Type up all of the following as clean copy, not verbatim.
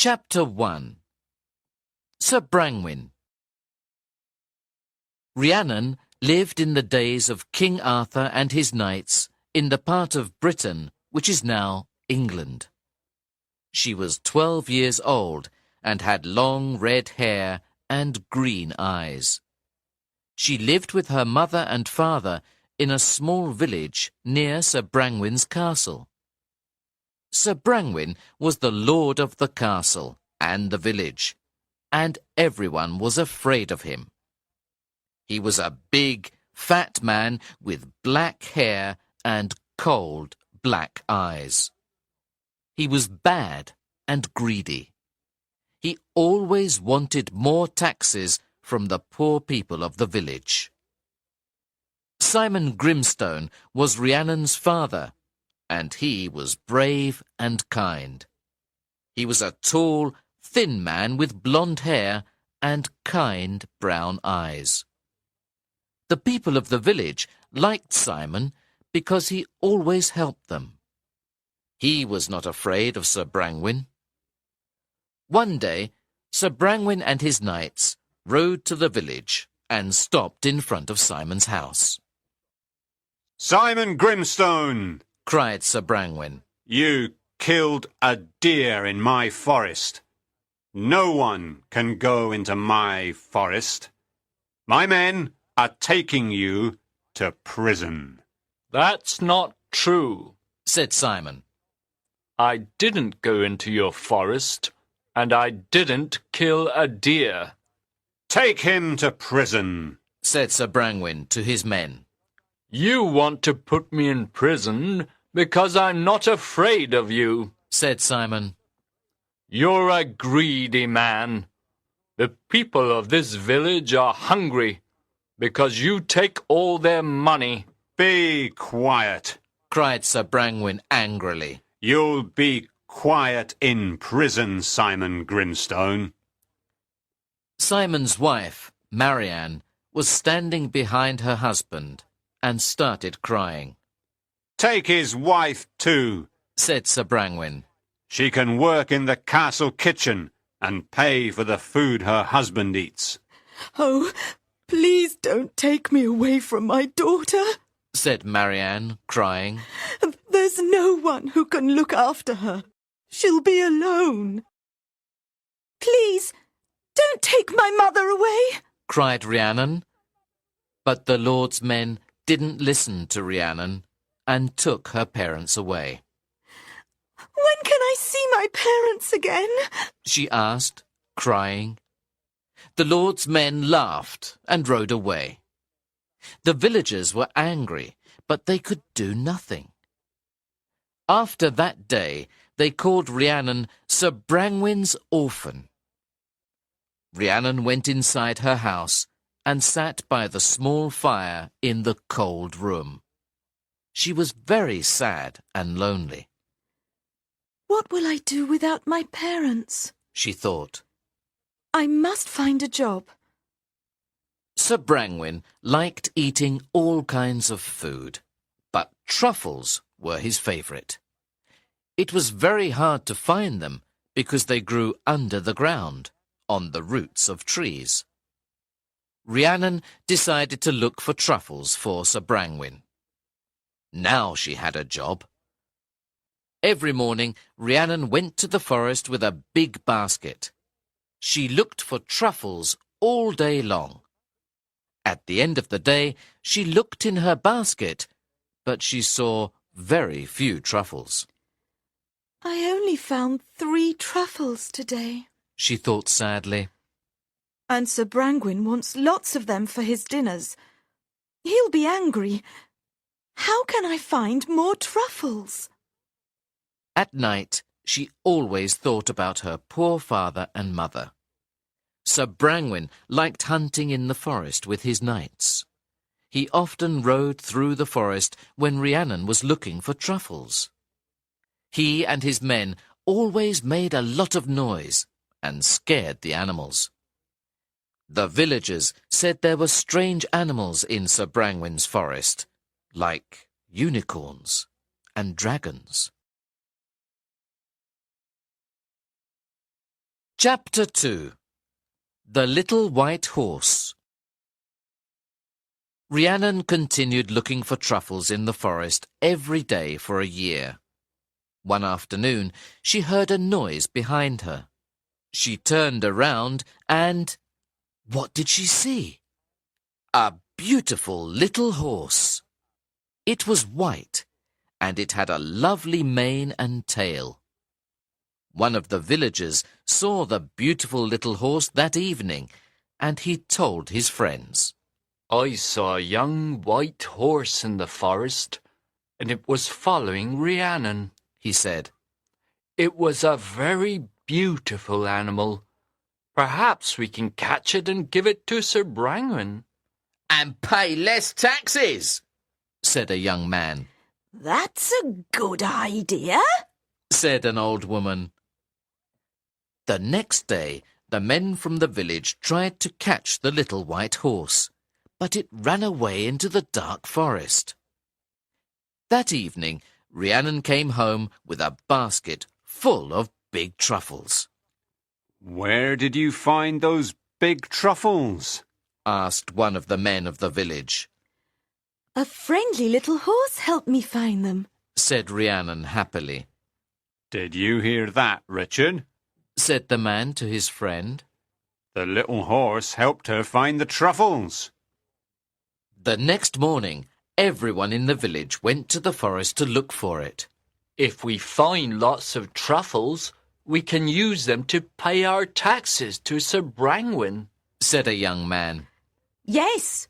Chapter 1 Sir Brangwyn. Rhiannon lived in the days of King Arthur and his knights in the part of Britain which is now England. She was 12 years old and had long red hair and green eyes. She lived with her mother and father in a small village near Sir Brangwyn's castle. Sir Brangwyn was the lord of the castle and the village, and everyone was afraid of him. He was a big, fat man with black hair and cold, black eyes. He was bad and greedy. He always wanted more taxes from the poor people of the village. Simon Grimstone was Rhiannon's father, and he was brave and kind. He was a tall, thin man with blonde hair and kind brown eyes. The people of the village liked Simon because he always helped them. He was not afraid of Sir Brangwyn. One day, Sir Brangwyn and his knights rode to the village and stopped in front of Simon's house. "Simon Grimstone!" cried Sir Brangwyn. "You killed a deer in my forest. No one can go into my forest. My men are taking you to prison." "That's not true," said Simon. "I didn't go into your forest, and I didn't kill a deer." "Take him to prison," said Sir Brangwyn to his men. "You want to put me in prison because I'm not afraid of you," said Simon. "You're a greedy man. The people of this village are hungry because you take all their money." "Be quiet," cried Sir Brangwyn angrily. "You'll be quiet in prison, Simon Grimstone." Simon's wife, Marianne, was standing behind her husband and started crying. "Take his wife too," said Sir Brangwyn. "She can work in the castle kitchen and pay for the food her husband eats." "Oh, please don't take me away from my daughter," said Marianne, crying. "There's no one who can look after her. She'll be alone." "Please, don't take my mother away," cried Rhiannon. But the Lord's men didn't listen to Rhiannon and took her parents away. "When can I see my parents again?" she asked, crying. The Lord's men laughed and rode away. The villagers were angry, but they could do nothing. After that day, they called Rhiannon Sir Brangwyn's orphan. Rhiannon went inside her house and sat by the small fire in the cold room. She was very sad and lonely. "What will I do without my parents?" she thought. "I must find a job." Sir Brangwyn liked eating all kinds of food, but truffles were his favourite. It was very hard to find them because they grew under the ground, on the roots of trees. Rhiannon decided to look for truffles for Sir Brangwyn. Now she had a job. Every morning, Rhiannon went to the forest with a big basket. She looked for truffles all day long. At the end of the day, she looked in her basket, but she saw very few truffles. "I only found 3 truffles today," she thought sadly. "And Sir Brangwyn wants lots of them for his dinners. He'll be angry. How can I find more truffles?" At night, she always thought about her poor father and mother. Sir Brangwyn liked hunting in the forest with his knights. He often rode through the forest when Rhiannon was looking for truffles. He and his men always made a lot of noise and scared the animals. The villagers said there were strange animals in Sir Brangwyn's forest, like unicorns and dragons. Chapter 2. The Little White Horse. Rhiannon continued looking for truffles in the forest every day for a year. One afternoon, she heard a noise behind her. She turned around and... what did she see? A beautiful little horse. It was white, and it had a lovely mane and tail. One of the villagers saw the beautiful little horse that evening, and he told his friends. I saw a young white horse in the forest, and it was following Rhiannon, He said. It was a very beautiful animal. Perhaps we can catch it and give it to Sir Brangwen. And pay less taxes, said a young man. That's a good idea, Said an old woman. The next day, the men from the village tried to catch the little white horse, but it ran away into the dark forest. That evening, Rhiannon came home with a basket full of big truffles. Where did you find those big truffles? Asked one of the men of the village. A friendly little horse helped me find them, Said Rhiannon happily. Did you hear that, Richard? Said the man to his friend. The little horse helped her find the truffles. The next morning, everyone in the village went to the forest to look for it. If we find lots of truffles, we can use them to pay our taxes to Sir Brangwen, Said a young man. Yes,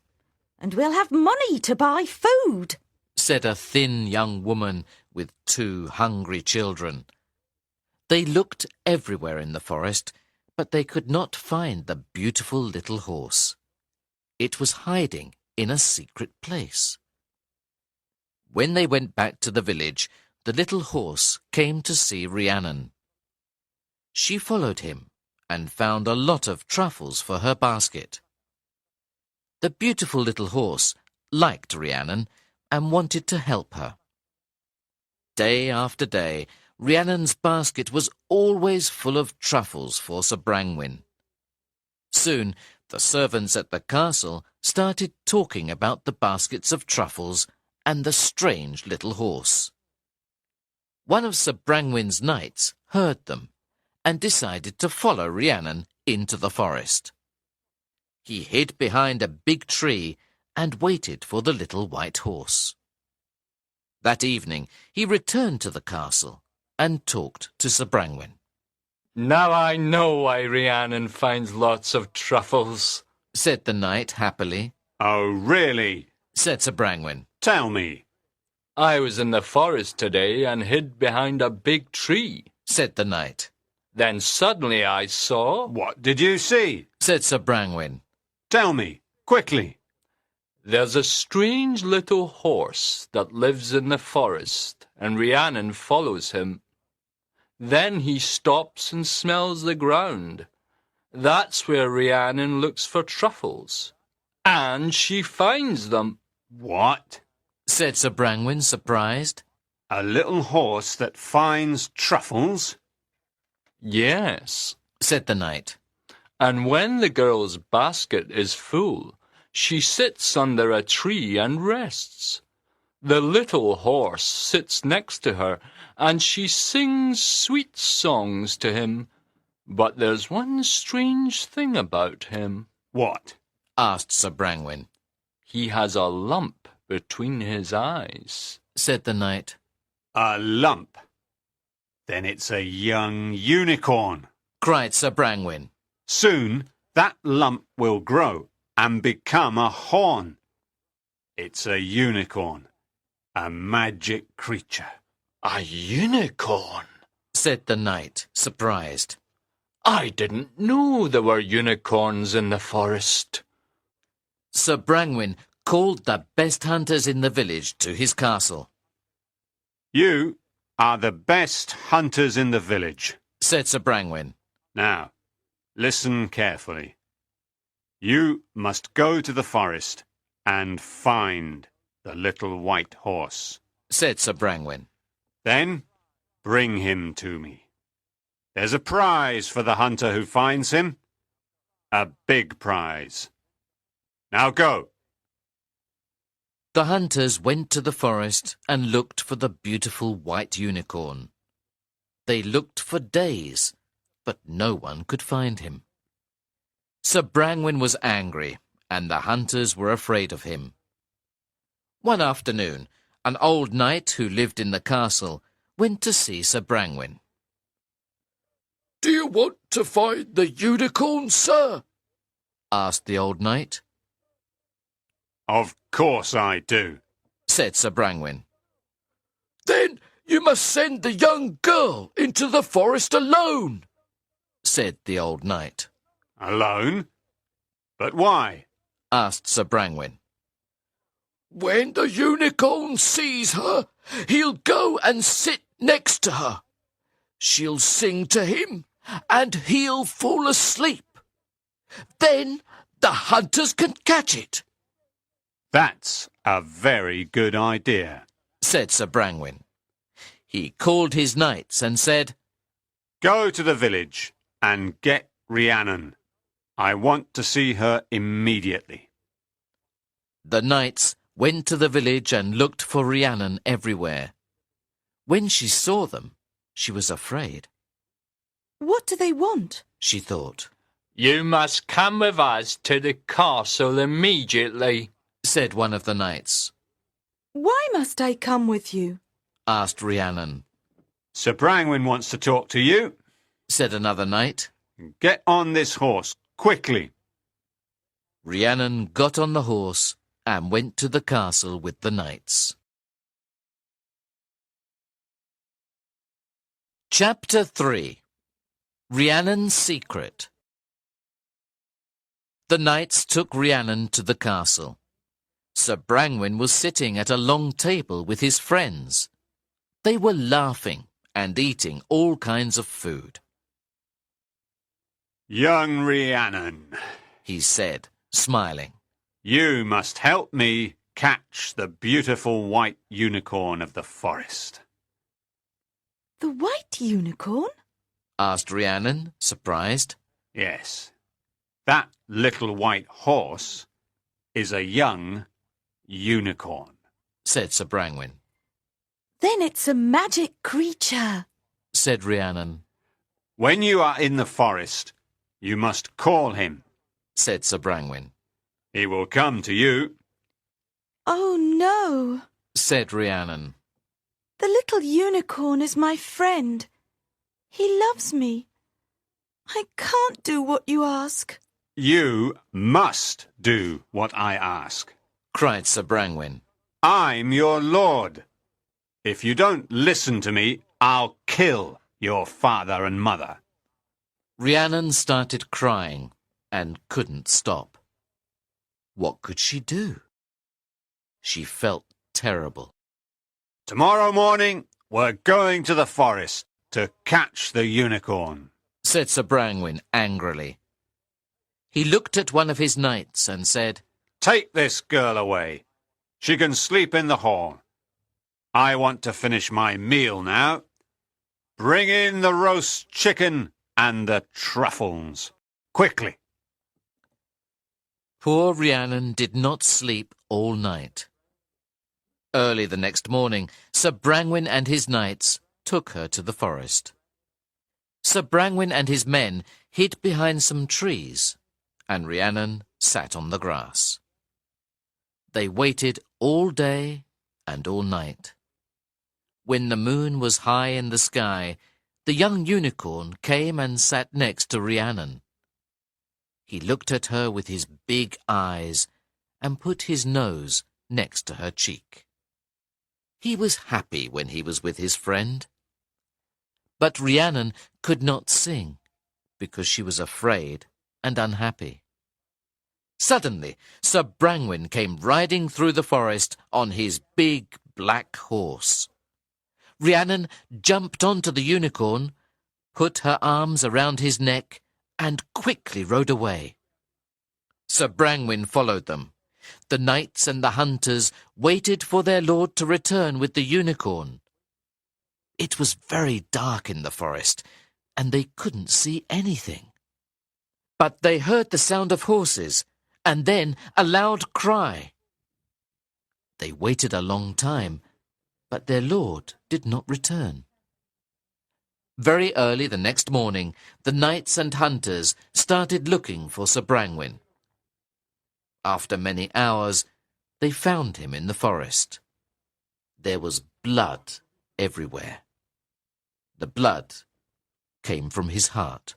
and we'll have money to buy food, Said a thin young woman with 2 hungry children. They looked everywhere in the forest, but they could not find the beautiful little horse. It was hiding in a secret place. When they went back to the village, the little horse came to see Rhiannon. She followed him and found a lot of truffles for her basket. The beautiful little horse liked Rhiannon and wanted to help her. Day after day, Rhiannon's basket was always full of truffles for Sir Brangwen. Soon, the servants at the castle started talking about the baskets of truffles and the strange little horse. One of Sir Brangwen's knights heard them and decided to follow Rhiannon into the forest. He hid behind a big tree and waited for the little white horse. That evening, he returned to the castle and talked to Sir Brangwen. Now I know why Rhiannon finds lots of truffles, Said the knight happily. Oh, really? Said Sir Brangwen. Tell me. I was in the forest today and hid behind a big tree. Said the knight. Then suddenly I saw... What did you see? Said Sir Brangwen. Tell me, quickly. There's a strange little horse that lives in the forest, and Rhiannon follows him. Then he stops and smells the ground. That's where Rhiannon looks for truffles. And she finds them. What? Said Sir Brangwen, surprised. A little horse that finds truffles? Yes. Said the knight. And when the girl's basket is full, she sits under a tree and rests. The little horse sits next to her, and she sings sweet songs to him. But there's one strange thing about him. What? Asked Sir Brangwen. He has a lump between his eyes. Said the knight. A lump? Then it's a young unicorn. Cried Sir Brangwen. Soon that lump will grow and become a horn. It's a unicorn, a magic creature. A unicorn? Said the knight, surprised. I didn't know there were unicorns in the forest. Sir Brangwen called the best hunters in the village to his castle. You are the best hunters in the village, Said Sir Brangwen. Now, listen carefully. You must go to the forest and find the little white horse. Said Sir Brangwen. Then bring him to me. There's a prize for the hunter who finds him. A big prize. Now go. The hunters went to the forest and looked for the beautiful white unicorn. They looked for days, but no one could find him. Sir Brangwen was angry, and the hunters were afraid of him. One afternoon, an old knight who lived in the castle went to see Sir Brangwen. "Do you want to find the unicorn, sir?" asked the old knight. Of course I do, said Sir Brangwen. "Then you must send the young girl into the forest alone," said the old knight. Alone? But why? asked Sir Brangwen. "When the unicorn sees her, he'll go and sit next to her. She'll sing to him, and he'll fall asleep. Then the hunters can catch it," That's a very good idea, said Sir Brangwen. He called his knights and said, Go to the village and get Rhiannon. I want to see her immediately. The knights went to the village and looked for Rhiannon everywhere. When she saw them, she was afraid. What do they want? She thought. You must come with us to the castle immediately, said one of the knights. Why must I come with you? asked Rhiannon. Sir Brangwen wants to talk to you, said another knight. Get on this horse, quickly. Rhiannon got on the horse and went to the castle with the knights. Chapter 3. Rhiannon's Secret. The knights took Rhiannon to the castle. Sir Brangwen was sitting at a long table with his friends. They were laughing and eating all kinds of food. Young Rhiannon, he said, smiling. You must help me catch the beautiful white unicorn of the forest. The white unicorn? asked Rhiannon, surprised. Yes, that little white horse is a young unicorn, said Sir Brangwen. Then it's a magic creature, said Rhiannon. When you are in the forest, you must call him, said Sir Brangwen. He will come to you. Oh no, said Rhiannon. The little unicorn is my friend. He loves me. I can't do what you ask. You must do what I ask, cried Sir Brangwen. I'm your lord. If you don't listen to me, I'll kill your father and mother. Rhiannon started crying and couldn't stop. What could she do? She felt terrible. Tomorrow morning, we're going to the forest to catch the unicorn, said Sir Brangwen angrily. He looked at one of his knights and said, Take this girl away. She can sleep in the hall. I want to finish my meal now. Bring in the roast chicken and the truffles. Quickly. Poor Rhiannon did not sleep all night. Early the next morning, Sir Brangwen and his knights took her to the forest. Sir Brangwen and his men hid behind some trees, and Rhiannon sat on the grass. They waited all day and all night. When the moon was high in the sky, the young unicorn came and sat next to Rhiannon. He looked at her with his big eyes and put his nose next to her cheek. He was happy when he was with his friend. But Rhiannon could not sing because she was afraid and unhappy. Suddenly, Sir Brangwen came riding through the forest on his big black horse. Rhiannon jumped onto the unicorn, put her arms around his neck, and quickly rode away. Sir Brangwen followed them. The knights and the hunters waited for their lord to return with the unicorn. It was very dark in the forest, and they couldn't see anything. But they heard the sound of horses, and then a loud cry. They waited a long time, but their lord did not return. Very early the next morning, the knights and hunters started looking for Sir Brangwyn. After many hours, they found him in the forest. There was blood everywhere. The blood came from his heart.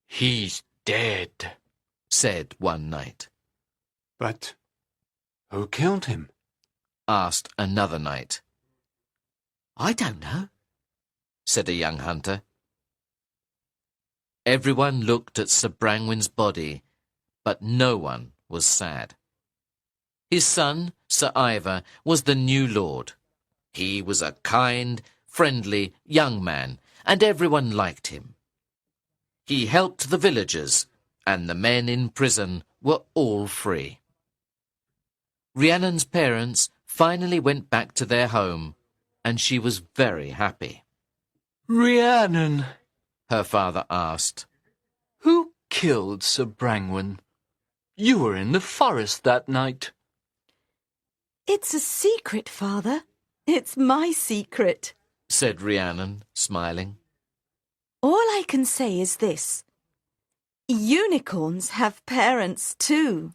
"He's dead," said one knight. But who killed him? Asked another knight. I don't know, said a young hunter. Everyone looked at Sir Brangwyn's body, but no one was sad. His son, Sir Ivor, was the new lord. He was a kind, friendly young man, and everyone liked him. He helped the villagers, and the men in prison were all free. Rhiannon's parents finally went back to their home, and she was very happy. "Rhiannon," Her father asked. "who killed Sir Brangwyn? You were in the forest that night." It's a secret, Father. It's my secret. Said Rhiannon, smiling. All I can say is this. Unicorns have parents too.